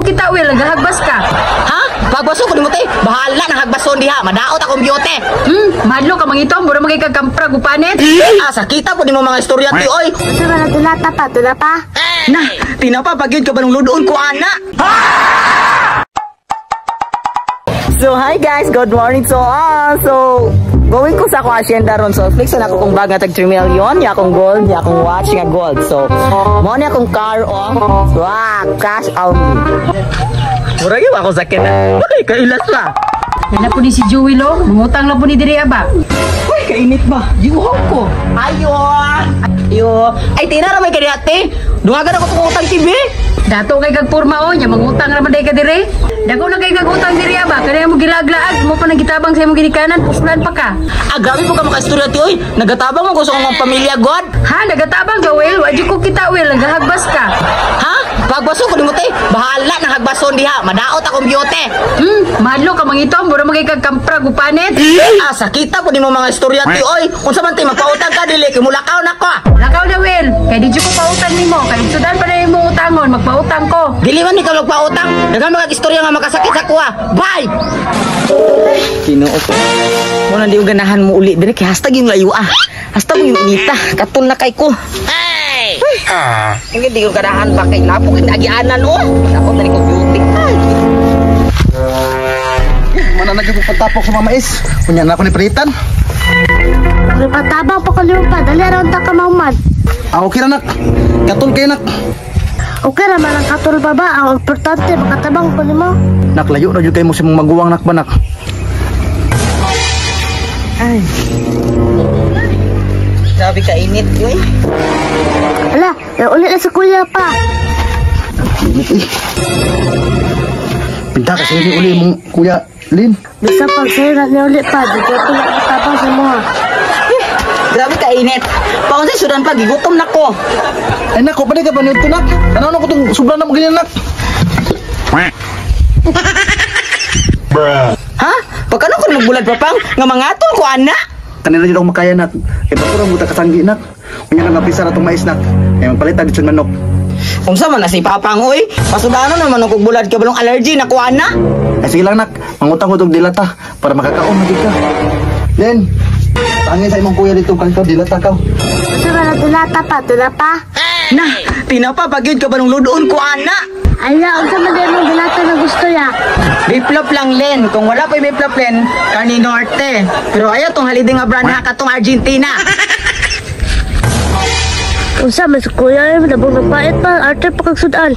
kita Will, nagahagbas ka. Ha? Pagbaso ko ni mo te, bahala na hagbason diha, madaot akong biyote. Madlo ka mangito, mura magigagkampra gupanet. Sakita po ni mo mga istorya ti oy. Gusto ba na tulata pa? Na, tinapa pagyud ka ba nung ludoon ko ana? So hi guys, good morning so going ko sa akong asyenda ron. So flex na ako kung bag na tag 3 million, ya akong gold, ya akong watch nga gold. So mo ni akong car cash out. Mura gyud ako sakit na. Bakit kailas ba? Yan na po ni si Jewel o, mangutang lang po ni Diri Aba. Uy, kainit ba? Giuhaw ko. Ayo. Ay, tinara may kaniate. Dungagan ako itong utang TV. Dato kay kagpurma o, niya mangutang naman day ka Diri. Dako na kay kagutang Diri Aba, kaya mo gilaglaag mo pa nagitabang sa imong ginikanan, puslan pa ka. Grabe po ka makaistorya ti oy. Nagatabang mo gusto kong pamilya god. Ha, nagatabang ka Will, wadyo ko kita Will, nagahagbas ka. Ha? Pagbaso ko ni mo te, bahala na hagbason diha, madaot akong biyote. Madlo ka mangito, mura magigagkampra gupanet. Sakita po ni mo mga istorya ti oy. Kung sa man te magpautang ka dili, kimulakaw na ko. Lakaw na Will, kaya di ko pautang nimo, kaya sudan pa na imong utangon, magpautang ko. Dili man ikaw magpautang. Daghang mga istorya nga makasakit sa kuha. Bye. Tinuot. Mo na di ganahan mo uli dire kay hastag yung layo Hastag yung inita, katul na kay ko. Hey. Hindi di ko ganahan ba kay lapo kay nagianan o. Ako tani ko beauty. Mana nagpapatapok sa mamais. Kunya na ako ni palitan. Patabang pa ko pa, dali around ta ka maumad. Okay na nak. Katul kay nak. Okay naman ang katul pa ba? Ang importante, makatabang ko nimo. Naklayo na jud kay mo sa mong maguwang nak banak. Ay. Grabe ka init, yoy. Ala, ulit na sa kuya pa. Pinta kasi ni uli mong kuya Lin. Bisa pag sa'yo na ni ulit pa, di ko lang katabang sa mga. Grabe ka init. Paon sa sudan pa, gigutom na ko. Ay nako, pwede ka ba nito nak? Ano ko itong sobra na magaling nak? Ha? Pagkano ko magbulad pa pang nga mangatol ko ana? Kanina dito ako makaya nak. Kaya bakurang buta kasanggi nak. Kunya na napisa na itong mais nak. Kaya magpalit agad sa manok. Unsa man na si Papang oy? Pasudano naman og bulad ka balong allergy na ko ana? Ay sige lang nak. Mangutang ko itong dilata para makakaon na ka. Len, tangin sa imong kuya dito kang dilata ka. Gusto ba na tulata pa? Na, tinapa pagyud ka balong ludoon ko ana? Ala, ang sama din mong dilata na gusto ya. Biplop lang Len. Kung wala pa biplop Len, Carni Norte. Pero ayaw tong haliding nga brand ha katong Argentina. Usa, mas kuya, nabong nagpait pa, arte pa kagsudan.